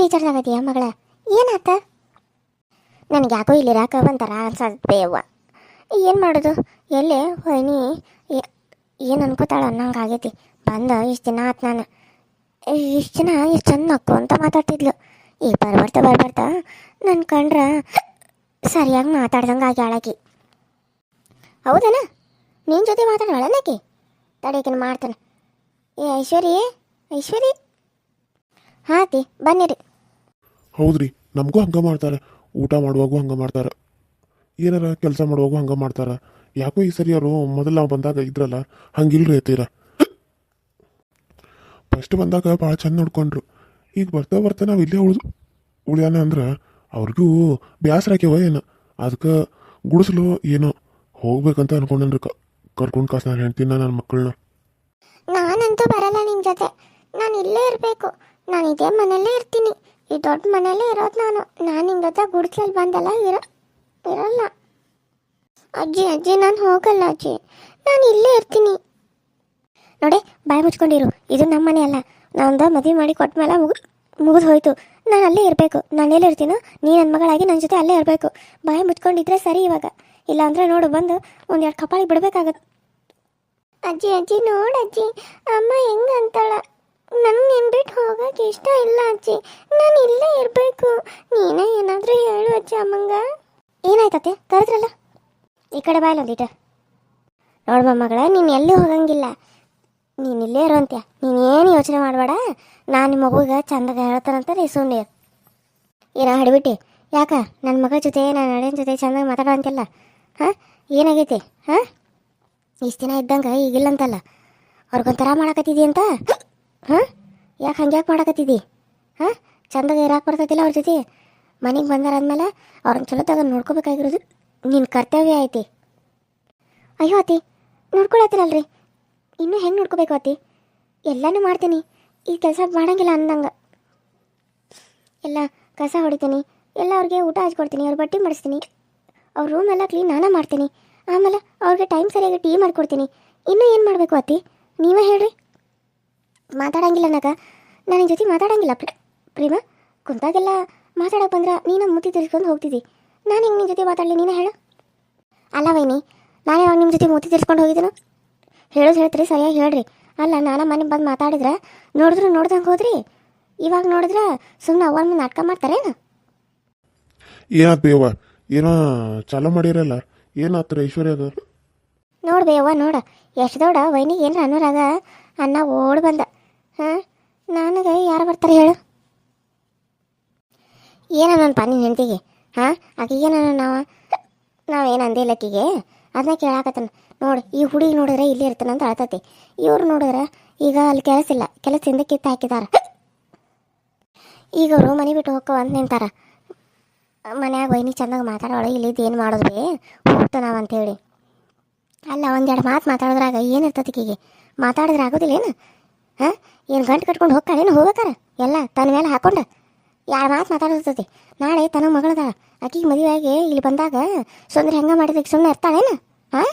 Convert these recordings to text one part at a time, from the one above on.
ಬೇಜಾರಾಗದೆಯಾ ಮಗಳ? ಏನಾತ? ನನಗೆ ಯಾಕೋ ಇಲ್ಲಿ ಇರಾಕ ಒಂಥರ ಅನ್ಸತ್ತೆ ಅವ್ವ. ಏನು ಮಾಡೋದು? ಎಲ್ಲೇ ವೈನಿ ಏನು ಅನ್ಕೋತಾಳ ಅನ್ನಂಗೆ ಆಗೈತಿ. ಬಂದ ಇಷ್ಟು ದಿನ ಆತು. ನಾನು ಇಷ್ಟು ದಿನ ಎಷ್ಟು ಚಂದ ನಕ್ಕು ಅಂತ ಮಾತಾಡ್ತಿದ್ಲು. ಈಗ ಬರ್ಬರ್ತಾ ನನ್ನ ಕಂಡ್ರೆ ಸರಿಯಾಗಿ ಮಾತಾಡ್ದಂಗೆ ಆಗ್ಯಾಳಕಿ. ಹೌದನ? ನಿನ್ನ ಜೊತೆ ಮಾತಾಡೋಳನಕಿ? ತಡೆಯಕಿನ ಮಾಡ್ತಾನೆ. ಏ ಐಶ್ವರಿ ಹಾಂ ತಿ ಬನ್ನಿರಿ. ಹೌದ್ರಿ, ನಮಗೂ ಹಂಗೆ ಮಾಡ್ತಾರೆ. ಊಟ ಮಾಡುವಾಗೂ ಹಂಗೆ ಮಾಡ್ತಾರೆ, ಏನಾರ ಕೆಲಸ ಮಾಡುವಾಗೂ ಹಂಗೆ ಮಾಡ್ತಾರೆ. ಯಾಕೋ ಈ ಸರಿ ಅವರು ಮೊದಲು ನಾವು ಬಂದಾಗ ಇದ್ರಲ್ಲ ಹಂಗಿಲ್ರಿ ಐತೀರ. ಫಸ್ಟ್ ಬಂದಾಗ ಭಾಳ ಚಂದ ನೋಡ್ಕೊಂಡ್ರು. ಈಗ ಬರ್ತಾ ನಾವು ಇಲ್ಲೇ ಉಳಿಯಾನ ಅಂದ್ರೆ ಅವ್ರಿಗೂ ಬೇಸರ ಆಕ್ಯವ ಏನು. ಅದಕ್ಕೆ ಗುಡಿಸ್ಲು ಏನೋ ಹೋಗ್ಬೇಕಂತ ಅನ್ಕೊಂಡ್ರಿ. ಕರ್ಕೊಂಡು ಕಾಸು ನಾನು ಹೇಳ್ತೀನಿ ನನ್ನ ಮಕ್ಕಳನ್ನ. ನಾನಂತೂ ಬರಲ್ಲ ನಿಮ್ಮ ಜೊತೆ. ನಾನು ಇಲ್ಲೇ ಇರಬೇಕು. ನಾನು ಇದೇ ಮನೆಯಲ್ಲೇ ಇರ್ತೀನಿ. ಈ ದೊಡ್ಡ ಮನೆಯಲ್ಲೇ ಇರೋದು ನಾನು ನಿಮ್ಮ ಜೊತೆ ಗುಡಿಸ್ಲಲ್ಲಿ ಬಂದಲ್ಲ ಇರಲ್ಲ ಅಜ್ಜಿ ನಾನು ಹೋಗಲ್ಲ ಅಜ್ಜಿ. ನಾನು ಇಲ್ಲೇ ಇರ್ತೀನಿ. ನೋಡಿ, ಬಾಯಿ ಮುಚ್ಕೊಂಡಿರು. ಇದು ನಮ್ಮ ಮನೆ ಅಲ್ಲ. ನಾನೊಂದು ಮದುವೆ ಮಾಡಿ ಕೊಟ್ಟ ಮೇಲೆ ಮುಗಿದು ಹೋಯ್ತು. ನಾನು ಅಲ್ಲೇ ಇರಬೇಕು. ನಾನು ಎಲ್ಲೇ ಇರ್ತೀನೋ ನೀ ನನ್ನ ಮಗಳಾಗಿ ನನ್ನ ಜೊತೆ ಅಲ್ಲೇ ಇರಬೇಕು. ಬಾಯಿ ಮುಚ್ಕೊಂಡಿದ್ರೆ ಸರಿ. ಇವಾಗ ಇಲ್ಲ ಅಂದರೆ ನೋಡು, ಬಂದು ಒಂದೆರಡು ಕಪಾಳಿಗೆ ಬಿಡಬೇಕಾಗತ್ತೆ. ಅಜ್ಜಿ ನೋಡಜ್ಜಿ, ಅಮ್ಮ ಹೆಂಗಂತಾಳ. ನನಗೆ ನಿನ್ನ ಬಿಟ್ಟು ಹೋಗೋಕೆ ಇಷ್ಟ ಇಲ್ಲ ಅಜ್ಜಿ. ನಾನು ಇಲ್ಲೇ ಇರಬೇಕು. ನೀನೇ ಏನಾದರೂ ಹೇಳು ಅಜ್ಜಿ ಅಮ್ಮಂಗ. ಏನಾಯ್ತತೆ? ಕರೆದ್ರಲ್ಲ, ಈ ಕಡೆ ಬಾಯ್ಲೊಂದಿಟ. ನೋಡು ಮೊಮ್ಮಗಳ, ನೀನು ಎಲ್ಲೂ ಹೋಗಂಗಿಲ್ಲ. ನೀನು ಇಲ್ಲೇ ಇರೋಂತ್ಯ. ನೀನೇನು ಯೋಚನೆ ಮಾಡಬೇಡ. ನಾನು ನಿಮ್ಮ ಮಗುಗೆ ಚಂದಾಗ ಹೇಳ್ತಾನಂತಾರೆ. ಸುಮ್ಮನೆ ಏನೋ ಹಿಡ್ಬಿಟ್ಟು ಯಾಕ ನನ್ನ ಮಗಳ ಜೊತೆ ನನ್ನ ಅಣ್ಣನ ಜೊತೆ ಚಂದಾಗಿ ಮಾತಾಡೋ ಅಂತೆಲ್ಲ. ಹಾಂ, ಏನಾಗೈತಿ? ಹಾಂ, ಇಷ್ಟು ದಿನ ಇದ್ದಂಗೆ ಈಗಿಲ್ಲಂತಲ್ಲ. ಅವ್ರಿಗೊಂಥರ ಮಾಡಕತ್ತಿದ್ದಿ ಅಂತ. ಹಾಂ, ಯಾಕೆ ಹಂಗ್ಯಾಕೆ ಮಾಡಕತ್ತಿದ್ದಿ? ಹಾಂ, ಚಂದಾಗ ಇರಾಕೆ ಬರ್ತೈತಿಲ್ಲ ಅವ್ರ ಜೊತೆ. ಮನೆಗೆ ಬಂದಾರಂದ್ಮೇಲೆ ಅವ್ರನ್ನ ಚಲೋ ತಗೊಂಡು ನೋಡ್ಕೋಬೇಕಾಗಿರೋದು ನಿನ್ನ ಕರ್ತವ್ಯ ಐತಿ. ಅಯ್ಯೋ ಅತಿ, ನೋಡ್ಕೊಳತ್ತೀರಲ್ರಿ, ಇನ್ನೂ ಹೆಂಗೆ ನೋಡ್ಕೋಬೇಕು ಅತಿ? ಎಲ್ಲನೂ ಮಾಡ್ತೀನಿ. ಈ ಕೆಲಸ ಮಾಡಂಗಿಲ್ಲ ಅಂದಂಗೆ ಎಲ್ಲ ಕಸ ಹೊಡಿತೀನಿ, ಎಲ್ಲ ಅವ್ರಿಗೆ ಊಟ ಹಚ್ಕೊಡ್ತೀನಿ, ಅವ್ರ ಬಟ್ಟೆ ಮಾಡಿಸ್ತೀನಿ, ಅವ್ರ ರೂಮ್ ಎಲ್ಲ ಕ್ಲೀನ್ ನಾನೇ ಮಾಡ್ತೀನಿ. ಆಮೇಲೆ ಅವ್ರಿಗೆ ಟೈಮ್ ಸರಿಯಾಗಿ ಟೀ ಮಾಡಿಕೊಡ್ತೀನಿ. ಇನ್ನೂ ಏನು ಮಾಡಬೇಕು ಅತಿ? ನೀವೇ ಹೇಳ್ರಿ. ಮಾತಾಡಂಗಿಲ್ಲ ಅನ್ನಕ ನಾನು ನಿನ್ನ ಜೊತೆ ಮಾತಾಡಂಗಿಲ್ಲ ಪ್ರೇಮ. ಕುಂತಾಗೆಲ್ಲ ಮಾತಾಡೋಕೆ ಬಂದ್ರೆ ನೀನು ಮುತ್ತಿ ತಿರ್ಸ್ಕೊಂಡು ಹೋಗ್ತಿದ್ದಿ. ನಾನು ಹಿಂಗೆ ನಿನ್ನ ಜೊತೆ ಮಾತಾಡಲಿ? ನೀನೇ ಹೇಳು. ಅಲ್ಲ ವೈನಿ, ನಾನು ಯಾವಾಗ ನಿಮ್ಮ ಜೊತೆ ಮುತ್ತಿ ತಿರ್ಸ್ಕೊಂಡು ಹೋಗಿದ್ದೇನು? ಹೇಳೋದು ಹೇಳ್ತೀರಿ, ಸರಿಯಾಗಿ ಹೇಳ್ರಿ. ಅಲ್ಲ, ನಾನು ಮನೆಗೆ ಬಂದು ಮಾತಾಡಿದ್ರೆ ನೋಡ್ದಂಗೆ ಹೋದ್ರಿ. ಇವಾಗ ನೋಡಿದ್ರೆ ಸುಮ್ಮನೆ ಅವ್ವ ಮುಂದೆ ನಾಟಕ ಮಾಡ್ತಾರೇನು? ಏನಾತ್ ಬೇವ? ಏನೋ ಚಾಲೂ ಮಾಡಿರಲ್ಲ, ಏನಾತ್ರ ಐಶ್ವರ್ಯದ? ನೋಡು ಬೇವ, ನೋಡ ಎಷ್ಟು ದೊಡ್ಡ ವೈನಿಗೆ ಏನಾರ ಅನ್ನೋರಾಗ ಅನ್ನ ಓಡ್ ಬಂದ. ಹಾಂ, ನನಗೆ ಯಾರು ಬರ್ತಾರೆ ಹೇಳು? ಏನನ್ನಪ್ಪ ನಿನ್ನ ಹೆಂಡತಿಗೆ? ಹಾಂ, ಆಕೆಗೆ ನಾವೇನು ಅಂದಿಲ್ಲ ಆಕೆಗೆ. ಅದನ್ನ ಕೇಳಾಕತ್ತಾನ. ನೋಡಿ, ಈ ಹುಡುಗಿ ನೋಡಿದ್ರೆ ಇಲ್ಲೇ ಇರ್ತಾನಂತ ಅಳ್ತತಿ. ಇವ್ರು ನೋಡಿದ್ರೆ ಈಗ ಅಲ್ಲಿ ಕೆಲಸ ಇಲ್ಲ, ಕೆಲಸದಿಂದ ಕಿತ್ತು ಹಾಕಿದಾರ. ಈಗ ಅವರು ಮನೆ ಬಿಟ್ಟು ಹೋಗ್ಕೋ ಅಂತ ನಿಂತಾರ. ಮನ್ಯಾಗ ವೈನಿ ಚಂದಾಗ ಮಾತಾಡೋಳು, ಇಲ್ಲಿದ್ದು ಏನು ಮಾಡೋದು ಬೇ ಹೋಗ್ತಾನವಂತೇಳಿ. ಅಲ್ಲ, ಒಂದೆರಡು ಮಾತು ಮಾತಾಡೋದ್ರಾಗ ಏನಿರ್ತತಿ ಆಕೆಗೆ? ಮಾತಾಡಿದ್ರೆ ಆಗೋದಿಲ್ಲ ಏನು? ಹಾಂ, ಏನು ಗಂಟು ಕಟ್ಕೊಂಡು ಹೋಗ್ತಾಳೇನು? ಹೋಗ್ಬೇಕಾರ ಎಲ್ಲ ತನ್ನ ಮೇಲೆ ಹಾಕೊಂಡು ಯಾರು ಮಾತು ಮಾತಾಡಿರ್ತತಿ. ನಾಳೆ ತನ್ನ ಮಗಳದಾಳ, ಆಕೆಗೆ ಮದುವೆಯಾಗಿ ಇಲ್ಲಿ ಬಂದಾಗ ಸುಂದ್ರಿ ಹೆಂಗೆ ಮಾಡಿದಕ್ಕೆ ಸುಮ್ಮನೆ ಇರ್ತಾಳೇನು? ಹಾಂ,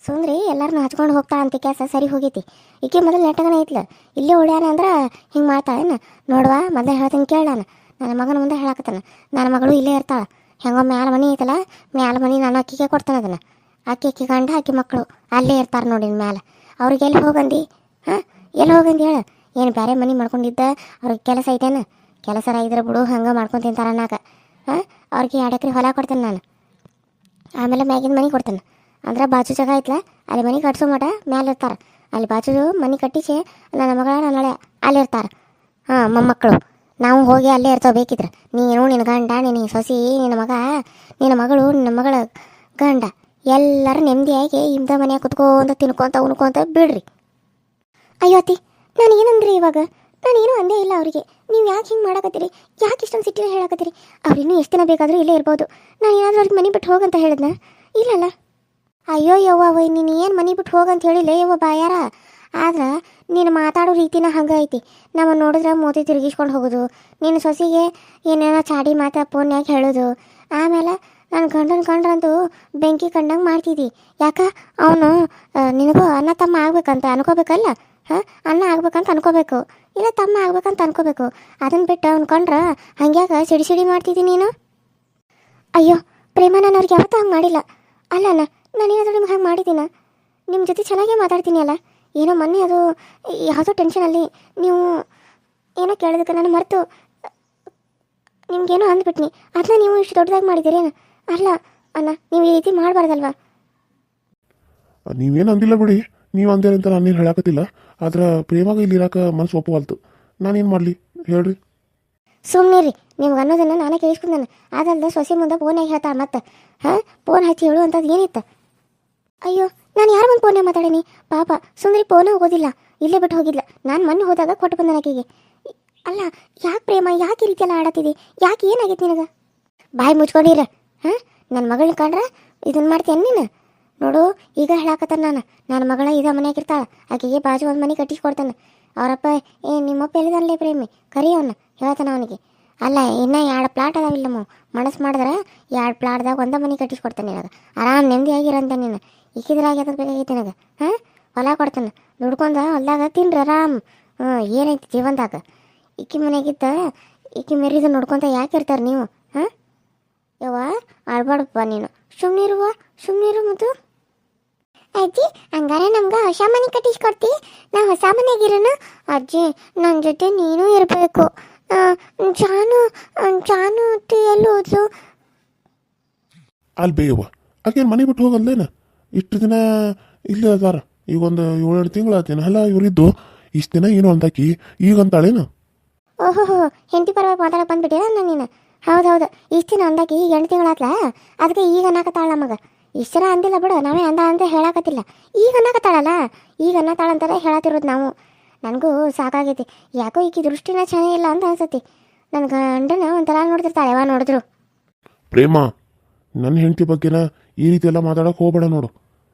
ಸುಂದ್ರಿ ಎಲ್ಲರನ್ನೂ ಹಚ್ಕೊಂಡು ಹೋಗ್ತಾಳ ಅಂತ ಕೆಲಸ ಸರಿ ಹೋಗೈತಿ. ಈಕೆ ಮೊದಲು ನೆಟ್ಟಗನೇ ಐತ್ಲ, ಇಲ್ಲೇ ಉಳ್ಯಾನ ಅಂದ್ರೆ ಹಿಂಗೆ ಮಾಡ್ತಾಳೇನು? ನೋಡುವ, ಮೊದಲೇ ಹೇಳ್ತೀನಿ ಕೇಳಾನ. ನನ್ನ ಮಗನ ಮುಂದೆ ಹೇಳಾಕತ್ತಾನ, ನನ್ನ ಮಗಳು ಇಲ್ಲೇ ಇರ್ತಾಳೆ. ಹೆಂಗೋ ಮ್ಯಾಲ ಮನೆ ಐತಲ್ಲ, ಮ್ಯಾಲ ಮನೆ ನಾನು ಅಕ್ಕಿಗೆ ಕೊಡ್ತಾನೆ. ಅದನ್ನು ಅಕ್ಕಿ ಗಂಡ ಅಕ್ಕಿ ಮಕ್ಕಳು ಅಲ್ಲೇ ಇರ್ತಾರೆ ನೋಡಿ ಮ್ಯಾಲೆ. ಅವ್ರಿಗೆ ಎಲ್ಲಿ ಹೋಗಂದು? ಹಾಂ, ಎಲ್ಲಿ ಹೋಗಂದು ಹೇಳು? ಏನು ಬೇರೆ ಮನೆ ಮಾಡ್ಕೊಂಡಿದ್ದ? ಅವ್ರಿಗೆ ಕೆಲಸ ಐತೇನು? ಕೆಲಸರ ಇದ್ರೆ ಬಿಡು, ಹಂಗೆ ಮಾಡ್ಕೊಂಡು ತಿಂತಾರೆ ಅನ್ನಕ. ಹಾಂ, ಅವ್ರಿಗೆ 2 ಎಕರೆ ಹೊಲ ಕೊಡ್ತೇನೆ ನಾನು. ಆಮೇಲೆ ಮ್ಯಾಗಿನ ಮನೆ ಕೊಡ್ತೇನೆ. ಅಂದ್ರೆ ಬಾಜು ಜಾಗ ಐತ್ಲ, ಅಲ್ಲಿ ಮನೆ ಕಟ್ಸೋ ಮಟ ಮ್ಯಾಲೆ ಇರ್ತಾರೆ. ಅಲ್ಲಿ ಬಾಜು ಮನೆ ಕಟ್ಟಿಸಿ ನನ್ನ ಮಗಳ ನನ್ನಳೆ ಅಲ್ಲಿ ಇರ್ತಾರೆ. ಹಾಂ, ಮೊಮ್ಮಕ್ಕಳು ನಾವು ಹೋಗಿ ಅಲ್ಲೇ ಇರ್ತವೆ ಬೇಕಿದ್ರೆ. ನೀನು, ನಿನ್ನ ಗಂಡ, ನಿನ್ನ ಸೊಸಿ, ನಿನ್ನ ಮಗ, ನಿನ್ನ ಮಗಳು, ನಿನ್ನ ಮಗಳ ಗಂಡ ಎಲ್ಲರೂ ನೆಮ್ಮದಿಯಾಗಿ ಇಂಥ ಮನೆಯಾಗ ಕುತ್ಕೊಂತ ತಿನ್ಕೊಂತ ಉಣ್ಕೊಂತ ಬಿಡ್ರಿ. ಅಯ್ಯೋ ಅತ್ತಿ, ನಾನು ಏನಂದ್ರಿ ಇವಾಗ? ನಾನು ಏನೂ ಅಂದೇ ಇಲ್ಲ ಅವರಿಗೆ. ನೀವು ಯಾಕೆ ಹಿಂಗೆ ಮಾಡಕತ್ತೀರಿ? ಯಾಕೆ ಇಷ್ಟೊಂದು ಸಿಟ್ಟಿನ ಹೇಳಕತ್ತೀರಿ? ಅವ್ರು ಇನ್ನೂ ಎಷ್ಟು ದಿನ ಬೇಕಾದರೂ ಇಲ್ಲೇ ಇರ್ಬೋದು. ನಾನು ಏನಾದರೂ ಅವ್ರಿಗೆ ಮನೆ ಬಿಟ್ಟು ಹೋಗಂತ ಹೇಳಿದ್ನ? ಇಲ್ಲಲ್ಲ. ಅಯ್ಯೋ ಯವ್ವ ವೈ, ನೀನು ಏನು ಮನೆ ಬಿಟ್ಟು ಹೋಗಂತ ಹೇಳಿಲ್ಲ ಯವ್ವ ಬಾಯಾರ. ಆದ್ರೆ ನೀನು ಮಾತಾಡೋ ರೀತಿನ ಹಂಗೆ ಐತಿ. ನಮ್ಮ ನೋಡಿದ್ರೆ ಮೋತಿ ತಿರುಗಿಸ್ಕೊಂಡು ಹೋಗೋದು, ನಿನ್ನ ಸೊಸಿಗೆ ಏನೇನೋ ಚಾಡಿ ಮಾತಾ ಫೋನ್ಯಾಗ ಹೇಳೋದು. ಆಮೇಲೆ ನನ್ನ ಗಂಡನ ಕಂಡ್ರಂತೂ ಬೆಂಕಿ ಕಂಡಂಗೆ ಮಾಡ್ತಿದ್ದಿ. ಯಾಕೆ ಅವನು ನಿನಗೂ ಅಣ್ಣ ತಮ್ಮ ಆಗ್ಬೇಕಂತ ಅನ್ಕೋಬೇಕಲ್ಲ? ಹಾಂ ಅಣ್ಣ ಆಗ್ಬೇಕಂತ ಅನ್ಕೋಬೇಕು, ಇಲ್ಲ ತಮ್ಮ ಆಗ್ಬೇಕಂತ ಅನ್ಕೋಬೇಕು. ಅದನ್ನು ಬಿಟ್ಟು ಅನ್ಕೊಂಡ್ರೆ ಹಂಗ್ಯಾಕ ಸಿಡಿ ಮಾಡ್ತಿದ್ದೀನಿ ನೀನು? ಅಯ್ಯೋ ಪ್ರೇಮ, ನಾನು ಅವ್ರಿಗೆ ಯಾವತ್ತೂ ಹಂಗೆ ಮಾಡಿಲ್ಲ. ಅಲ್ಲ ಅಣ್ಣ, ನಾನು ಏನಾದರೂ ನಿಮ್ಗೆ ಹಂಗೆ ಮಾಡಿದ್ದೀನ? ನಿಮ್ಮ ಜೊತೆ ಚೆನ್ನಾಗೇ ಮಾತಾಡ್ತೀನಿ ಅಲ್ಲ. ಏನೋ ಮೊನ್ನೆ ಅದು ಯಾವುದೋ ಟೆನ್ಷನಲ್ಲಿ ನೀವು ಏನೋ ಕೇಳೋದಕ್ಕೆ ನಾನು ಮರೆತು ನಿಮ್ಗೇನೋ ಅಂದ್ಬಿಟ್ನಿ. ಅದನ್ನ ನೀವು ಇಷ್ಟು ದೊಡ್ಡದಾಗಿ ಮಾಡಿದ್ದೀರೇನು? ಅಲ್ಲ ಅಣ್ಣ, ನೀವು ಈ ರೀತಿ ಮಾಡಬಾರ್ದಲ್ವಾ? ನೀವೇನು ಅಂದಿಲ್ಲ ಬಿಡಿ, ನೀವು ಅಂದೇರಿ ಅಂತ ನಾನೇನು ಹೇಳಕತ್ತಿಲ್ಲ. ಆದ್ರೆ ಪ್ರೇಮಾಗ ಇಲ್ಲಿ ಇರಾಕ ಮನಸ್ಸು ಒಪ್ಪುವಲ್ತು. ನಾನೇನು ಮಾಡಲಿ ಹೇಳ್ರಿ? ಸುಮ್ಮನೆ ರೀ, ನಿಮ್ಗೆ ಅನ್ನೋದನ್ನು ನಾನೇ ಕೇಳಿಸ್ಕೊಂಡಾನೆ. ಅದಲ್ಲದೆ ಸೊಸೆ ಮುಂದೆ ಫೋನಾಗಿ ಹೇಳ್ತಾಳೆ ಮತ್ತೆ. ಹಾಂ, ಫೋನ್ ಹಚ್ಚಿ ಹೇಳು ಅಂತದ್ದು ಏನಿತ್ತು? ಅಯ್ಯೋ, ನಾನು ಯಾರು ಒಂದು ಫೋನಾಗ ಮಾತಾಡೀನಿ? ಪಾಪ ಸುಂದರಿ ಫೋನೇ ಹೋಗೋದಿಲ್ಲ, ಇಲ್ಲೇ ಬಿಟ್ಟು ಹೋಗಿಲ್ಲ. ನಾನು ಮೊನ್ನೆ ಹೋದಾಗ ಕೊಟ್ಟು ಬಂದ ಆಕೆಗೆ. ಅಲ್ಲ, ಯಾಕೆ ಪ್ರೇಮ, ಯಾಕೆ ಈ ರೀತಿ ಎಲ್ಲ ಆಡತ್ತಿದ್ದಿ? ಯಾಕೆ ಏನಾಗೈತೆ ನಿನಗೆ? ಬಾಯಿ ಮುಚ್ಕೊಂಡಿರ. ಹಾಂ, ನನ್ನ ಮಗಳನ್ನ ಕಂಡ್ರೆ ಇದನ್ನು ಮಾಡ್ತೇನೆ ನೀನು? ನೋಡು, ಈಗ ಹೇಳಾಕತ್ತಾನ ನನ್ನ ಮಗಳ ಇದ ಮನೆಯಾಗಿರ್ತಾಳೆ, ಆಕೆಗೆ ಬಾಜು ಒಂದು ಮನೆ ಕಟ್ಟಿಸ್ಕೊಡ್ತಾನೆ. ಅವರಪ್ಪ ನಿಮ್ಮಪ್ಪ ಎಲ್ಲಿದಾನಲೇ ಪ್ರೇಮಿ, ಕರಿ ಅವನ್ನ, ಹೇಳ್ತಾನೆ ಅವನಿಗೆ. ಅಲ್ಲ, ಇನ್ನೂ 2 ಪ್ಲಾಟ್ ಅದಾವಿಲ್ಲಮ್ಮ, ಮನಸ್ಸು ಮಾಡಿದ್ರೆ 2 ಪ್ಲಾಟ್ದಾಗ ಒಂದೇ ಮನೆ ಕಟ್ಟಿಸ್ಕೊಡ್ತಾನೆ ನಿನಗೆ. ಆರಾಮ್ ನೆಮ್ಮದಿಯಾಗಿರಂತ ನೀನು. ಈಕಿದ್ರಾಗ ಎದಕ್ಕೆ ಬೇಕಾಗೈತೆ ನಿನಗೆ? ಹಾಂ, ಹೊಲ ಕೊಡ್ತಾನೆ, ದುಡ್ಕೊಂಡು ಹೊಲ್ದಾಗ ತಿನ್ರಿ ಆರಾಮ್. ಏನೈತಿ ಜೀವನದಾಗ? ಈಕಿ ಮನೆಗಿದ್ದ ಈಕಿ ಮೆರಿದು ನೋಡ್ಕೊತ ಯಾಕೆ ಇರ್ತಾರೆ ನೀವು? ಹಾಂ, ಯವ್ವ ಆಡ್ಬಾಡಪ್ಪ ನೀನು. ಸುಮ್ಮನಿರು ಮತ್ತು. ಅಜ್ಜಿ, ಹಂಗಾರೆ ನಮ್ಗೆ ಹೊಸ ಮನೆ ಕಟ್ಟಿಸ್ಕೊಡ್ತಿ? ನಾ ಹೊಸ ಮನೆಗಿರೋಣ ಅಜ್ಜಿ. ನನ್ನ ಜೊತೆ ನೀನು ಇರಬೇಕು. ಜಾನು ಎಲ್ಲಿ ಹೋದ್ಲು? ಅಲ್ಲಿ ಬೇಯವ್ವ, ಆಕೇನು ಮನೆ ಬಿಟ್ಟು ಹೋಗಲ್ಲೇನ? ಇಷ್ಟು ದಿನ ಇಲ್ಲೇ ಅದಾರ. ಈಗ ಒಂದು 7-8 ತಿಂಗಳು ಆತೇನು ಅಲ್ಲ ಇವರಿದ್ದು. ಇಷ್ಟು ದಿನ ಏನು ಅಂತಾಕಿ ಈಗ ಅಂತಾಳೇನು? ಓಹೋ, ಹೆಂಡತಿ ಪರವಾಗಿ ಮಾತಾಡಕ್ಕೆ ಬಂದ್ಬಿಟ್ಟಿರ ನೀನು? ಹೌದೌದು, ಇಷ್ಟು ದಿನ ಅಂದಾಕಿ ಈಗ 8 ತಿಂಗಳಾತ್ಲ, ಅದಕ್ಕೆ ಈಗ ಅನ್ನಕತ್ತಾಳ ನಮಗೆ. ಇಷ್ಟು ಜನ ಅಂದಿಲ್ಲ ಬಿಡು, ನಾವೇ ಅಂದ ಅಂತ ಹೇಳಕತ್ತಿಲ್ಲ. ಈಗ ಅನ್ನಕತ್ತಾಳಲ್ಲ, ಈಗ ಅನ್ನತಾಳಂತಾರೆ ಹೇಳತ್ತಿರೋದು ನಾವು. ನನಗೂ ಸಾಕಾಗೈತಿ. ಯಾಕೋ ಈಕಿ ದೃಷ್ಟಿನ ಚೆನ್ನಾಗಿಲ್ಲ ಅಂತ ಅನ್ಸತಿ. ನನ್ನ ಗಂಡನ ಒಂಥರ ನೋಡ್ತಿರ್ತಾಳೆ ಯಾವ ನೋಡಿದ್ರು. ಪ್ರೇಮ, ನನ್ನ ಹೆಂಡತಿ ಬಗ್ಗೆನ ಈ ರೀತಿ ಎಲ್ಲ ಮಾತಾಡೋಕೆ ಹೋಗ್ಬೇಡ ನೋಡು.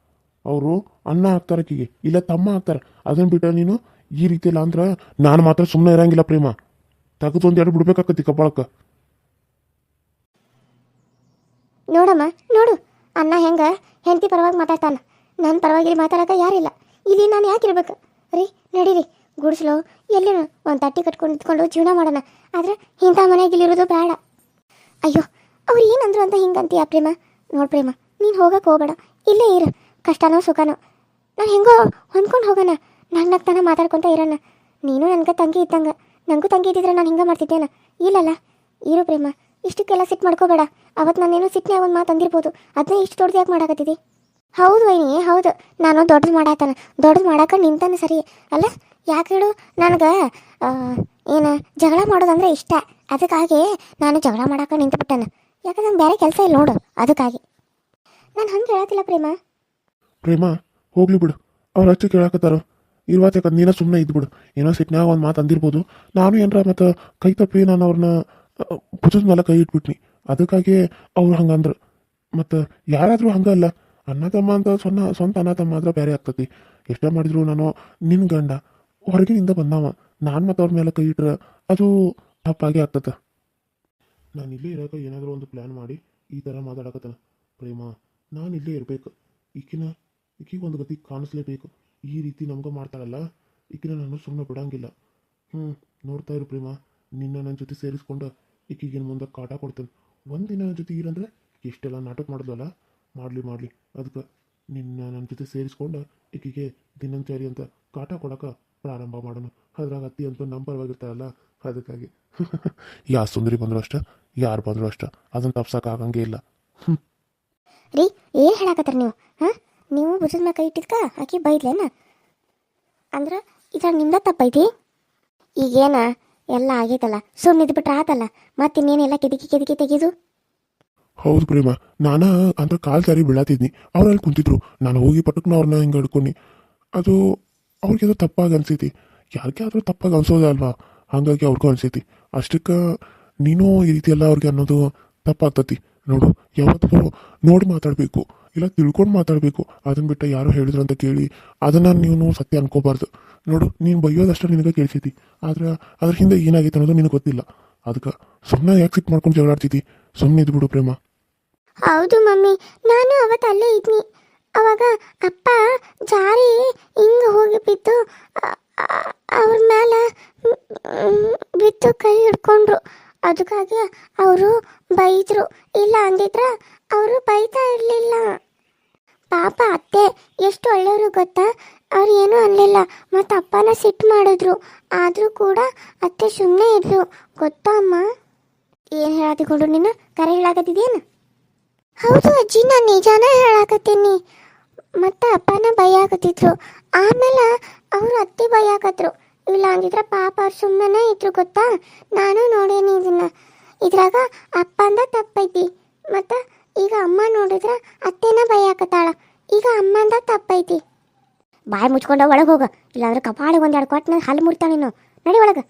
ಅವರು ಅಣ್ಣ ಆಗ್ತಾರೆ ಆಕಿಗೆ, ಇಲ್ಲ ತಮ್ಮ ಆಗ್ತಾರೆ. ಅದನ್ನು ಬಿಟ್ಟ ನೀನು ಈ ರೀತಿ ಎಲ್ಲ ಅಂದ್ರೆ ನಾನು ಮಾತ್ರ ಸುಮ್ಮನೆ ಇರಂಗಿಲ್ಲ ಪ್ರೇಮ. ತೆಗೆದು 1-2 ಬಿಡ್ಬೇಕಾಕತಿ ಕಬ್ಬಾಳಕ್ಕೆ. ನೋಡಮ್ಮ, ನೋಡು ಅಣ್ಣ ಹೆಂಗೆ ಹೆಂಡತಿ ಪರವಾಗಿ ಮಾತಾಡ್ತಾನ. ನನ್ನ ಪರವಾಗಿ ಮಾತಾಡೋಕೆ ಯಾರಿಲ್ಲ ಇಲ್ಲಿ. ನಾನು ಯಾಕೆ ಇರ್ಬೇಕು ರೀ? ನಡೀರಿ, ಗುಡಿಸ್ಲು ಎಲ್ಲಿ ಒಂದು ತಟ್ಟಿ ಕಟ್ಕೊಂಡು ಇದ್ಕೊಂಡು ಜೀವನ ಮಾಡೋಣ. ಆದರೆ ಇಂಥ ಮನೆಗೆ ಇಲ್ಲಿರೋದು ಬೇಡ. ಅಯ್ಯೋ, ಅವ್ರು ಏನಂದ್ರು ಅಂತ ಹಿಂಗಂತೀಯ ಪ್ರೇಮ? ನೋಡು ಪ್ರೇಮ, ನೀನು ಹೋಗಕ್ಕೆ ಹೋಗಬೇಡ, ಇಲ್ಲೇ ಇರು. ಕಷ್ಟನೋ ಸುಖನೋ ನಾನು ಹೆಂಗೋ ಹೊಂದ್ಕೊಂಡು ಹೋಗೋಣ. ನಗ್ನಗ್ತಾನ ಮಾತಾಡ್ಕೊತ ಇರೋಣ. ನೀನು ನನಗೆ ತಂಗಿ ಇದ್ದಂಗೆ. ನನಗೂ ತಂಗಿ ಇದ್ದಿದ್ರೆ ನಾನು ಹಿಂಗೆ ಮಾಡ್ತಿದ್ದೇನ? ಇಲ್ಲಲ್ಲ, ಇರು ಪ್ರೇಮ. ಇಷ್ಟಕ್ಕೆಲ್ಲ ಸಿಟ್ಟು ಮಾಡ್ಕೋಬೇಡ. ಅವತ್ತು ನಾನೇನು ಸಿಟ್ಟನೆ ಒಂದು ಮಾತು ಅಂದಿರ್ಬೋದು, ಅದನ್ನೇ ಇಷ್ಟು ದೊಡ್ಡದು ಯಾಕೆ ಮಾಡಾಕತ್ತಿದ್ದಿ? ಹೌದು ವೈನಿ, ಹೌದು, ನಾನು ದೊಡ್ಡದು ಮಾಡಾತಾನ. ದೊಡ್ಡದು ಮಾಡಾಕ ನಿಂತಾನೆ ಸರಿ ಅಲ್ಲ? ಯಾಕೆ ಹೇಳು? ನನಗೆ ಏನು ಜಗಳ ಮಾಡೋದಂದ್ರೆ ಇಷ್ಟ. ಅದಕ್ಕಾಗಿ ನಾನು ಜಗಳ ಮಾಡಾಕ ನಿಂತುಬಿಟ್ಟೆನ. ಯಾಕಂದ್ರೆ ನಂಗೆ ಬೇರೆ ಕೆಲಸ ಇಲ್ಲ ನೋಡು, ಅದಕ್ಕಾಗಿ. ನಾನು ಹಂಗೆ ಹೇಳತ್ತಿಲ್ಲ ಪ್ರೇಮ. ಪ್ರೇಮ, ಹೋಗ್ಲಿ ಬಿಡು. ಅವ್ರು ಅಷ್ಟು ಕೇಳಾಕತ್ತಾರ ಇರುವಾತ, ಯಾಕಂದ್ರೆ ನೀನ ಸುಮ್ಮನೆ ಇದ್ಬಿಡು. ಏನೋ ಸಿಟ್ನಾಗ ಒಂದು ಮಾತು ಅಂದಿರ್ಬೋದು. ನಾನು ಏನರ ಮತ್ತು ಕೈ ತಪ್ಪಿ ನಾನು ಅವ್ರನ್ನ ಭುಜದ ಮೇಲೆ ಕೈ ಇಟ್ಬಿಟ್ನಿ. ಅದಕ್ಕಾಗಿ ಅವ್ರು ಹಂಗಂದ್ರು. ಮತ್ತು ಯಾರಾದರೂ ಹಂಗಲ್ಲ, ಅಣ್ಣ ತಮ್ಮ ಅಂತ ಸ್ವಂತ ಅಣ್ಣ ತಮ್ಮ ಆದ್ರೆ ಬೇರೆ ಆಗ್ತತಿ. ಎಷ್ಟೇ ಮಾಡಿದ್ರು ನಾನು ನಿನ್ನ ಗಂಡ ಹೊರಗಿನಿಂದ ಬಂದವ. ನಾನು ಮತ್ತು ಅವ್ರ ಮೇಲೆ ಕೈ ಇಟ್ರೆ ಅದು ತಪ್ಪಾಗಿ ಆಗ್ತದೆ. ನಾನು ಇಲ್ಲೇ ಇರೋಕೆ ಏನಾದರೂ ಒಂದು ಪ್ಲ್ಯಾನ್ ಮಾಡಿ ಈ ಥರ ಮಾತಾಡಕತ್ತಾನ. ಪ್ರೇಮ, ನಾನು ಇಲ್ಲೇ ಇರಬೇಕು. ಈಕಿಗೆ ಒಂದು ಗತಿ ಕಾಣಿಸ್ಲೇಬೇಕು. ಈ ರೀತಿ ನಮ್ಗೆ ಮಾಡ್ತಾಳಲ್ಲ, ಈಕಿನ ನಾನು ಸುಮ್ಮನೆ ಬಿಡೋಂಗಿಲ್ಲ. ನೋಡ್ತಾ ಇರು ಪ್ರೇಮ, ನಿನ್ನ ನನ್ನ ಜೊತೆ ಸೇರಿಸ್ಕೊಂಡು ಈಕಿಗಿನ ಮುಂದೆ ಕಾಟ ಕೊಡ್ತೇನೆ. ಒಂದಿನ ನನ್ನ ಜೊತೆ ಇರಂದ್ರೆ ಎಷ್ಟೆಲ್ಲ ನಾಟಕ ಮಾಡಿದ್ವಲ್ಲ, ಮಾಡಲಿ. ಅದಕ್ಕೆ ನಿನ್ನ ನನ್ನ ಜೊತೆ ಸೇರಿಸ್ಕೊಂಡು ಈಕಿಗೆ ದಿನಂಚರಿ ಅಂತ ಕಾಟ ಕೊಡೋಕೆ ಪ್ರಾರಂಭ ಮಾಡೋಣ. ಅದ್ರಾಗ ಅತ್ತಿ ಅಂತೂ ನಮ್ಮ ಪರವಾಗಿರ್ತಾರಲ್ಲ, ಅದಕ್ಕಾಗಿ. ಯಾರು ಸುಂದರಿ ಬಂದರೂ ಅಷ್ಟೆ, ಯಾರು ಬಂದರೂ ಅಷ್ಟೆ, ಅದನ್ನು ತಪ್ಸೋಕೆ ಆಗಂಗೇ ಇಲ್ಲ. ರೀ, ಏನು ಹೇಳಾಕತ್ತಾರ ನೀವು? ಹಾಂ, ನೀವು ಭುಜದ ಮ್ಯಾಗ ಕೈ ಇಟ್ಟಿದ್ಕ ಆಕಿ ಬೈದ್ಲೇನ? ಅಂದ್ರೆ ಇದ್ರಾಗ ನಿಮ್ದ ತಪ್ಪೈತಿ. ಈಗೇನ ಎಲ್ಲ ಆಗೈತಲ್ಲ, ಸುಮ್ಮನೆ ಇದ್ಬಿಟ್ರೆ ಆತಲ್ಲ. ಮತ್ತಿನ್ನೇನೆಲ್ಲ ಕೆದಕಿ ತೆಗೀದು? ಹೌದು ಪ್ರೇಮ, ನಾನು ಅಂದ್ರೆ ಕಾಲು ಸಾರಿ ಬೀಳಾತಿದ್ನಿ. ಅವ್ರು ಅಲ್ಲಿ ಕುಂತಿದ್ರು, ನಾನು ಹೋಗಿ ಪಟ್ಟಕ್ಕೂ ಅವ್ರನ್ನ ಹಿಂಗೆ ಹಿಡ್ಕೊಂಡು. ಅದು ಅವ್ರಿಗೇನೋ ತಪ್ಪಾಗಿ ಅನ್ಸೈತಿ. ಯಾರಿಗೆ ಆದರೂ ತಪ್ಪಾಗಿ ಅನ್ಸೋದೇ ಅಲ್ವಾ? ಹಾಗಾಗಿ ಅವ್ರಿಗೂ ಅನ್ಸೈತಿ. ಅಷ್ಟಕ್ಕೆ ನೀನು ಈ ರೀತಿ ಎಲ್ಲ ಅವ್ರಿಗೆ ಅನ್ನೋದು ತಪ್ಪಾಗ್ತತಿ. ನೋಡು, ಯಾವತ್ತೂ ನೋಡಿ ಮಾತಾಡಬೇಕು, ಇಲ್ಲ ತಿಳ್ಕೊಂಡು ಮಾತಾಡಬೇಕು. ಅದನ್ನು ಬಿಟ್ಟು ಯಾರೋ ಹೇಳಿದ್ರು ಅಂತ ಕೇಳಿ ಅದನ್ನು ನೀವು ಸತ್ಯ ಅನ್ಕೋಬಾರ್ದು. ನೋಡು, ನೀನು ಬೈಯೋದಷ್ಟೇ ನಿನಗೆ ಕೇಳಿಸೈತಿ, ಆದ್ರೆ ಅದ್ರ ಹಿಂದೆ ಏನಾಗೈತೆ ಅನ್ನೋದು ನಿನಗೆ ಗೊತ್ತಿಲ್ಲ. ಅದಕ್ಕೆ ಸುಮ್ಮನೆ ಯಾಕೆ ಸಿಟ್ಟು ಮಾಡ್ಕೊಂಡು ಜಗಳಾಡ್ತೈತಿ? ಸುಮ್ಮನೆ ಇದ್ಬಿಡು ಪ್ರೇಮ. ಹೌದು ಮಮ್ಮಿ, ನಾನು ಅವತ್ತು ಅಲ್ಲೇ ಇದ್ನಿ. ಅವಾಗ ಅಪ್ಪ ಜಾರಿ ಹಿಂಗೆ ಹೋಗಿ ಬಿದ್ದು ಅವ್ರ ಮೇಲೆ ಬಿದ್ದು ಕೈ ಹಿಡ್ಕೊಂಡ್ರು. ಅದಕ್ಕಾಗಿ ಅವರು ಬೈದರು. ಇಲ್ಲ ಅಂದಿದ್ರೆ ಅವರು ಬೈತಾ ಇರಲಿಲ್ಲ. ಪಾಪ ಅತ್ತೆ ಎಷ್ಟು ಒಳ್ಳೆಯವರು ಗೊತ್ತಾ, ಅವ್ರು ಏನೂ ಅನ್ನಲಿಲ್ಲ. ಮತ್ತು ಅಪ್ಪನ ಸಿಟ್ಟು ಮಾಡಿದ್ರು. ಆದರೂ ಕೂಡ ಅತ್ತೆ ಸುಮ್ಮನೆ ಇದ್ರು. ಗೊತ್ತಾ ಅಮ್ಮ? ಏನು ಹೇಳತ್ತಿಕೊಂಡು ನೀನು ಕರೆ ಹೇಳಾಕತ್ತಿದೇನು? ಹೌದು ಅಜ್ಜಿ, ನಾನು ನಿಜಾನ ಹೇಳಾಕತ್ತೀನಿ. ಮತ್ತು ಅಪ್ಪನ ಬೈಯಾಕತ್ತಿದ್ರು. ಆಮೇಲೆ ಅವರು ಅತ್ತೆ ಬೈಯಾಕತ್ರು. ಇಲ್ಲ ಅಂದಿದ್ರೆ ಪಾಪ ಅವ್ರು ಸುಮ್ಮನೆ ಇದ್ರು. ಗೊತ್ತಾ, ನಾನು ನೋಡೇನಿ ಇದನ್ನ. ಇದ್ರಾಗ ಅಪ್ಪಂದ ತಪ್ಪೈತಿ. ಮತ್ತು ಈಗ ಅಮ್ಮ ನೋಡಿದ್ರೆ ಅತ್ತೆನ ಬೈಯಾಕತ್ತಾಳ. ಈಗ ಅಮ್ಮಂದ ತಪ್ಪೈತಿ. ಬಾಯಿ ಮುಚ್ಕೊಂಡ ಒಳಗೆ ಹೋಗ, ಇಲ್ಲಾಂದ್ರೆ ಕಪಾಳಿಗೆ ಒಂದೆರಡು ಕೊಟ್ಟು ಹಲ್ಲು ಮುರ್ತಾಳ ನೀನು. ನಡಿ ಒಳಗೆ.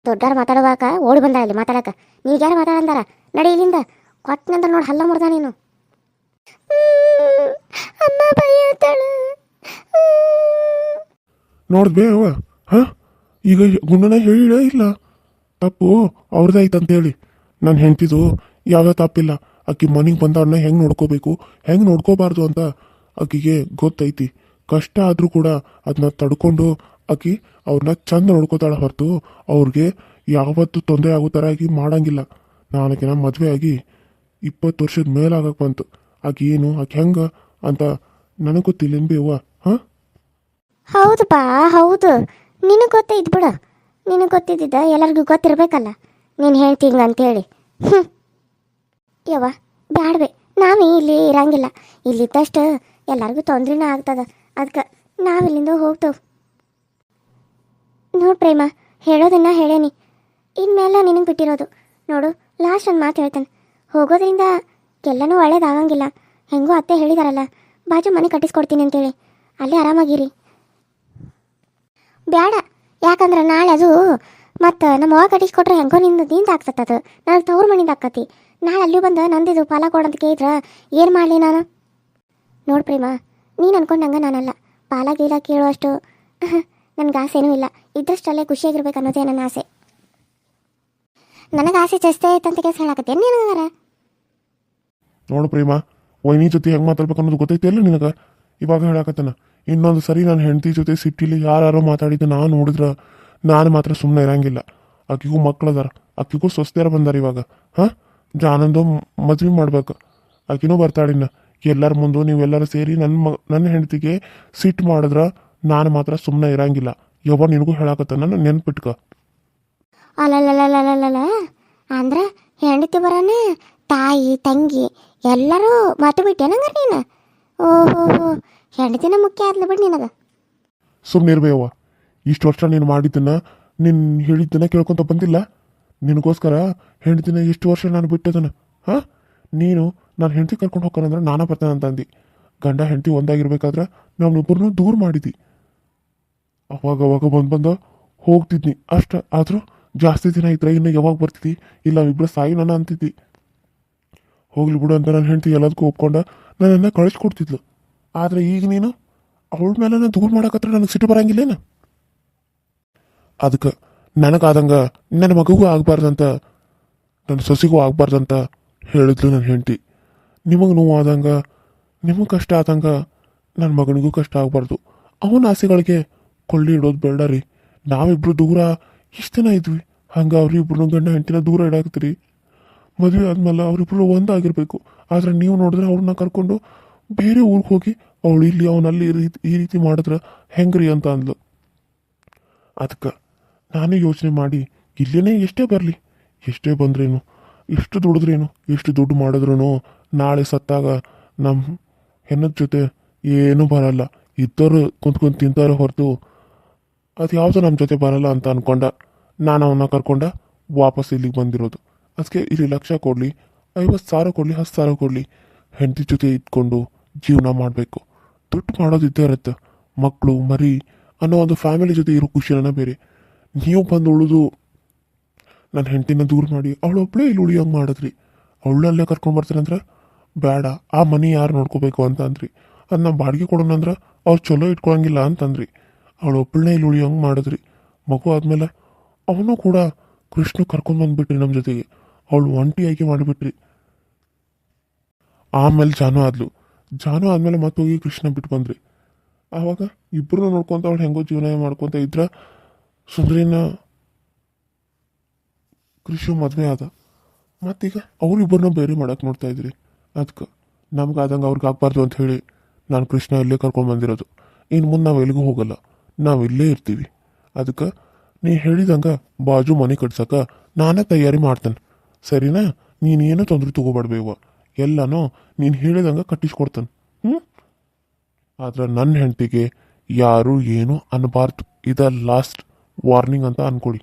ದೊಡ್ಡವ್ರು ಮಾತಾಡುವಾಗ ಓಡಿ ಬಂದ ಇಲ್ಲಿ ಮಾತಾಡಕ. ನೀಗ ಯಾರು ಮಾತಾಡಂದಾರ? ನಡಿ ಇಲ್ಲಿಂದ. ಕೊಟ್ಟನಂದ್ರೆ ನೋಡಿ ಹಲ್ಲ ಮುರ್ದ ನೀನು. ಅಮ್ಮ ಬೈಯತ್ತಾಳ. ನೋಡ್ಬೇ ಅವ ಈಗ ಗುಂಡನ ಹೇಳಿಳ ಇಲ್ಲ, ತಪ್ಪು ಅವ್ರದ್ದಾಯ್ತಂತೇಳಿ. ನನ್ನ ಹೆಂಡ್ತಿದು ಯಾವ್ಯಾವ ತಪ್ಪಿಲ್ಲ. ಆಕಿ ಮನೆಗೆ ಬಂದವ್ರನ್ನ ಹೆಂಗೆ ನೋಡ್ಕೋಬೇಕು, ಹೆಂಗೆ ನೋಡ್ಕೋಬಾರ್ದು ಅಂತ ಆಕಿಗೆ ಗೊತ್ತೈತಿ. ಕಷ್ಟ ಆದರೂ ಕೂಡ ಅದನ್ನ ತಡ್ಕೊಂಡು ಆಕಿ ಅವ್ರನ್ನ ಚಂದ ನೋಡ್ಕೋತಾಳೆ ಹೊರತು ಅವ್ರಿಗೆ ಯಾವತ್ತೂ ತೊಂದರೆ ಆಗೋ ಥರ ಆಗಿ ಮಾಡಂಗಿಲ್ಲ. ನಾನಕಿನ ಮದುವೆ ಆಗಿ 20 ವರ್ಷದ ಮೇಲಾಗಕ್ಕೆ ಬಂತು. ಆಕಿ ಏನು, ಆಕಿ ಹೆಂಗೆ ಅಂತ ನನಗೆ ಗೊತ್ತಿಲ್ಲ ಬೇವ. ಹೌದು ಬಾ, ಹೌದು. ನಿನಗೆ ಗೊತ್ತೈತ್ ಬಿಡು. ನಿನಗೆ ಗೊತ್ತಿದ್ದ ಎಲ್ಲರಿಗೂ ಗೊತ್ತಿರಬೇಕಲ್ಲ ನೀನು ಹೇಳ್ತೀಂಗ ಅಂತೇಳಿ. ಯವ್ವ ಬ್ಯಾಡ್ಬೆ, ನಾವೇ ಇಲ್ಲಿ ಇರಂಗಿಲ್ಲ. ಇಲ್ಲಿದ್ದಷ್ಟು ಎಲ್ಲರಿಗೂ ತೊಂದ್ರೆನೇ ಆಗ್ತದ. ಅದಕ್ಕೆ ನಾವಿಲ್ಲಿಂದ ಹೋಗ್ತೇವೆ. ನೋಡು ಪ್ರೇಮ, ಹೇಳೋದನ್ನ ಹೇಳೇನಿ. ಇನ್ಮೇಲೆ ನಿನಗೆ ಬಿಟ್ಟಿರೋದು. ನೋಡು, ಲಾಸ್ಟ್ ಒಂದು ಮಾತು ಹೇಳ್ತಾನೆ. ಹೋಗೋದ್ರಿಂದ ಎಲ್ಲನೂ ಒಳ್ಳೇದಾಗಂಗಿಲ್ಲ. ಹೆಂಗೋ ಅತ್ತೆ ಹೇಳಿದಾರಲ್ಲ, ಬಾಜು ಮನೆ ಕಟ್ಟಿಸ್ಕೊಡ್ತೀನಿ ಅಂತೇಳಿ. ಅಲ್ಲೇ ಆರಾಮಾಗಿರಿ. ಬೇಡ, ಯಾಕಂದ್ರೆ ನಾಳೆ ಅದು ಮತ್ತು ನಮ್ಮ ಅವ್ವ ಕಟ್ಟಿಸ್ಕೊಟ್ರೆ ಹೆಂಗೋ ನಿಂದ ಆಗ್ತತ್ತದು. ನನಗೆ ತವ್ರ ಮನಿಂದ ಆಕತಿ. ನಾಳೆ ಅಲ್ಲಿ ಬಂದು ನಂದಿದು ಫಲ ಕೊಡಂತ ಕೇಳಿದ್ರೆ ಏನು ಮಾಡಲಿ ನಾನು? ನೋಡು ಪ್ರೇಮ, ನೀನು ಅನ್ಕೊಂಡಂಗೆ ನಾನಲ್ಲ. ಪಾಲ ಗೀಲ ಕೇಳುವಷ್ಟು ನನಗೆ ಆಸೆನೂ ಇಲ್ಲ. ಇದ್ದಷ್ಟಲ್ಲೇ ಖುಷಿಯಾಗಿರ್ಬೇಕು ಅನ್ನೋದೇ ನನ್ನ ಆಸೆ. ನನಗೆ ಆಸೆ ಜಾಸ್ತಿ ಆಯ್ತಂತ ಕೆಲಸ ಹೇಳಕತ್ತೇನು ನೀನಾಗಾರ? ನೋಡು ಪ್ರೇಮ, ವೈನಿ ಜೊತೆ ಹೆಂಗೆ ಮಾತಾಡ್ಬೇಕು ಅನ್ನೋದು ಗೊತ್ತೈತಿ ಅಲ್ಲ ನಿನಗೆ. ಇವಾಗ ಹೇಳಕತ್ತಾನ. ಇನ್ನೊಂದು ಸರಿ ನಾನು ಹೆಂಡತಿ ಜೊತೆ ಸಿಟ್ಟಿಲಿ ಯಾರು ಮಾತಾಡಿದ್ದು ನಾನು ನೋಡಿದ್ರೆ ನಾನು ಮಾತ್ರ ಸುಮ್ಮನೆ ಇರಂಗಿಲ್ಲ. ಆಕಿಗೂ ಮಕ್ಕಳದಾರ, ಆಕಿಗೂ ಸ್ವಸ್ಥರ ಬಂದಾರ ಇವಾಗ. ಜಾನಂದು ಮದ್ವೆ ಮಾಡ್ಬೇಕು. ಆಕಿನೂ ಬರ್ತಾಳಿನ್ನ. ಎಲ್ಲರ ಮುಂದೆ ನೀವೆಲ್ಲರೂ ಸೇರಿ ನನ್ನ ಹೆಂಡತಿಗೆ ಸಿಟ್ಟು ಮಾಡಿದ್ರೆ ನಾನು ಮಾತ್ರ ಸುಮ್ಮನೆ ಇರಂಗಿಲ್ಲ. ಯವ್ವ ನಿನಗೂ ಹೇಳಕತ್ತ, ನನ್ನ ನೆನ್ಪಿಟ್ಕ. ಅಲ್ಲಲ್ಲಲ್ಲಲ್ಲಲ್ಲ, ಅಂದ್ರೆ ಹೆಂಡತಿ ಬರೋಣ ತಾಯಿ ತಂಗಿ ಎಲ್ಲರೂ ಮಾತು ಬಿಟ್ಟೇನಂಗ ನೀನು? ಓಹೋ, ಹೆಂಡತಿನ ಮುಖ್ಯ ಆದ್ಲು ಬಿಡು ನಿನಗೆ. ಸುಮ್ಮನೆ ಇರ್ಬೇಯವ್ವ. ಇಷ್ಟು ವರ್ಷ ನೀನು ಮಾಡಿದ್ದನ್ನ, ನೀನು ಹೇಳಿದ್ದನ್ನ ಕೇಳ್ಕೊತ ಬಂದಿಲ್ಲ. ನಿನಗೋಸ್ಕರ ಹೆಂಡತಿನ ಎಷ್ಟು ವರ್ಷ ನಾನು ಬಿಟ್ಟದನ. ನೀನು ನಾನು ಹೆಂಡತಿ ಕರ್ಕೊಂಡು ಹೋಗ್ಕಂದ್ರೆ ನಾನೇ ಬರ್ತೇನೆ ಅಂತ ಅಂದು. ಗಂಡ ಹೆಂಡತಿ ಒಂದಾಗಿರ್ಬೇಕಾದ್ರೆ ನಮ್ಮನಿಬ್ಬರನ್ನೂ ದೂರ ಮಾಡಿದ್ದಿ. ಅವಾಗ ಬಂದು ಹೋಗ್ತಿದ್ನಿ ಅಷ್ಟ. ಆದರೂ ಜಾಸ್ತಿ ದಿನ ಇದ್ರೆ ಇನ್ನು ಯಾವಾಗ ಬರ್ತಿದ್ದಿ? ಇಲ್ಲ ಇಬ್ಬರು ಸಾಯಿ ನನ್ನ ಅಂತಿದ್ದಿ. ಹೋಗ್ಲಿ ಬಿಡು ಅಂತ ನನ್ನ ಹೆಂಡತಿ ಎಲ್ಲದಕ್ಕೂ ಒಪ್ಕೊಂಡ ನನ್ನನ್ನು ಕಳಿಸ್ಕೊಡ್ತಿದ್ಲು. ಆದರೆ ಈಗ ನೀನು ಅವಳ ಮೇಲೆ ದೂರ ಮಾಡಕತ್ರ ನನಗೆ ಸಿಟ್ಟು ಬರಂಗಿಲ್ಲೇನು? ಅದಕ್ಕೆ ನನಗಾದಂಗೆ ನನ್ನ ಮಗುಗೂ ಆಗಬಾರ್ದಂತ, ನನ್ನ ಸೊಸೆಗೂ ಆಗಬಾರ್ದಂತ ಹೇಳಿದ್ಲು ನನ್ನ ಹೆಂಡತಿ. ನಿಮಗೆ ನೋವು ಆದಂಗೆ, ನಿಮಗೆ ಕಷ್ಟ ಆದಂಗೆ ನನ್ನ ಮಗನಿಗೂ ಕಷ್ಟ ಆಗಬಾರ್ದು. ಅವನ ಆಸೆಗಳಿಗೆ ಕೊಳ್ಳಿ ಇಡೋದು ಬೇಡ ರೀ. ನಾವಿಬ್ರು ದೂರ ಇಷ್ಟು ದಿನ ಇದ್ವಿ, ಹಂಗೆ ಅವ್ರಿಬ್ರು ಗಂಡ ಹೆಂಡತಿನ ದೂರ ಇಡಾಕ್ತೀರಿ. ಮದುವೆ ಆದ್ಮೇಲೆ ಅವರಿಬ್ರು ಒಂದಾಗಿರ್ಬೇಕು. ಆದರೆ ನೀವು ನೋಡಿದ್ರೆ ಅವ್ರನ್ನ ಕರ್ಕೊಂಡು ಬೇರೆ ಊರಿಗೆ ಹೋಗಿ ಅವಳು ಇಲ್ಲಿ ಅವನಲ್ಲಿ ಈ ರೀತಿ ಮಾಡಿದ್ರೆ ಹೆಂಗ್ರಿ ಅಂತ ಅಂದ್ಲು. ಅದಕ್ಕೆ ನಾನು ಯೋಚನೆ ಮಾಡಿ ಇಲ್ಲೇನೇ ಎಷ್ಟೇ ಬರಲಿ, ಎಷ್ಟೇ ಬಂದ್ರೇನು, ಎಷ್ಟು ದುಡಿದ್ರೇನು, ಎಷ್ಟು ದುಡ್ಡು ಮಾಡಿದ್ರೂ ನಾಳೆ ಸತ್ತಾಗ ನಮ್ಮ ಹೆಣ್ಣದ ಜೊತೆ ಏನೂ ಬರಲ್ಲ. ಇದ್ದವರು ಕುಂತ್ಕೊಂಡು ತಿಂತಾರೆ ಹೊರತು ಅದು ಯಾವುದು ನಮ್ಮ ಜೊತೆ ಬರಲ್ಲ ಅಂತ ಅಂದ್ಕೊಂಡ ನಾನು ಅವನ್ನ ಕರ್ಕೊಂಡ ವಾಪಸ್ ಇಲ್ಲಿಗೆ ಬಂದಿರೋದು. ಅದಕ್ಕೆ ಇಲ್ಲಿ 1 ಲಕ್ಷ ಕೊಡಲಿ, 50,000 ಕೊಡಲಿ, 10,000 ಕೊಡಲಿ, ಹೆಂಡತಿ ಜೊತೆ ಇದ್ಕೊಂಡು ಜೀವನ ಮಾಡಬೇಕು. ದುಡ್ಡು ಮಾಡೋದು ಇದ್ದೇ ಇರುತ್ತೆ. ಮಕ್ಕಳು ಮರಿ ಅನ್ನೋ ಒಂದು ಫ್ಯಾಮಿಲಿ ಜೊತೆ ಇರೋ ಖುಷಿನ ಬೇರೆ. ನೀವು ಬಂದು ಉಳಿದು ನನ್ನ ಹೆಂಡತಿನ ದೂರ ಮಾಡಿ ಅವಳೊಬ್ಬಳೇ ಇಲ್ಲಿ ಉಳಿಯೋಂಗೆ ಮಾಡಿದ್ರಿ. ಅವಳಲ್ಲೇ ಕರ್ಕೊಂಡು ಬರ್ತೀನಂದ್ರೆ ಬೇಡ, ಆ ಮನೆ ಯಾರು ನೋಡ್ಕೋಬೇಕು ಅಂತ ಅಂದ್ರಿ. ಅದನ್ನ ಬಾಡಿಗೆ ಕೊಡೋಣಂದ್ರೆ ಅವ್ರು ಚಲೋ ಇಟ್ಕೊಳಂಗಿಲ್ಲ ಅಂತಂದ್ರಿ. ಅವಳೊಬ್ಬಳನ್ನೇ ಇಲ್ಲಿ ಉಳಿಯೋಂಗೆ ಮಾಡಿದ್ರಿ. ಮಗು ಆದಮೇಲೆ ಅವನು ಕೂಡ ಕೃಷ್ಣ ಕರ್ಕೊಂಡು ಬಂದುಬಿಟ್ರಿ ನಮ್ಮ ಜೊತೆಗೆ. ಅವಳು ಒಂಟಿಯಾಗಿ ಮಾಡಿಬಿಟ್ರಿ. ಆಮೇಲೆ ಜಾನು ಆದ್ಮೇಲೆ ಮತ್ತೆ ಹೋಗಿ ಕೃಷ್ಣ ಬಿಟ್ಟು ಬಂದ್ರಿ. ಆವಾಗ ಇಬ್ಬರು ನೋಡ್ಕೊತ ಅವ್ಳು ಹೆಂಗೋ ಜೀವನ ಮಾಡ್ಕೊತ ಇದ್ರ ಸುಂದ್ರಿನ ಕೃಷಿ ಮದುವೆ ಆದ ಮತ್ತೀಗ ಅವ್ರಿಬ್ಬರನ್ನ ಬೇರೆ ಮಾಡಕ್ಕೆ ನೋಡ್ತಾ ಇದ್ರಿ. ಅದಕ್ಕೆ ನಮ್ಗೆ ಆದಂಗೆ ಅವ್ರಿಗೆ ಆಗ್ಬಾರ್ದು ಅಂತ ಹೇಳಿ ನಾನು ಕೃಷ್ಣ ಇಲ್ಲೇ ಕರ್ಕೊಂಡು ಬಂದಿರೋದು. ಇನ್ನು ಮುಂದೆ ನಾವು ಎಲ್ಲಿಗೂ ಹೋಗಲ್ಲ, ನಾವು ಇಲ್ಲೇ ಇರ್ತೀವಿ. ಅದಕ್ಕೆ ನೀ ಹೇಳಿದಂಗೆ ಬಾಜು ಮನೆ ಕಟ್ಸಕ್ಕೆ ನಾನೇ ತಯಾರಿ ಮಾಡ್ತೇನೆ, ಸರಿನಾ? ನೀನೇನು ತೊಂದರೆ ತಗೋಬಾರ್ಬೇವ, ಎಲ್ಲನೂ ನೀನು ಹೇಳಿದಂಗೆ ಕಟ್ಟಿಸ್ಕೊಡ್ತಾನೆ. ಹ್ಞೂ, ಆದ್ರೆ ನನ್ನ ಹೆಂಡತಿಗೆ ಯಾರೂ ಏನೂ ಅನ್ನಬಾರ್ದು. ಇದ ಲಾಸ್ಟ್ ವಾರ್ನಿಂಗ್ ಅಂತ ಅನ್ಕೊಳ್ಳಿ.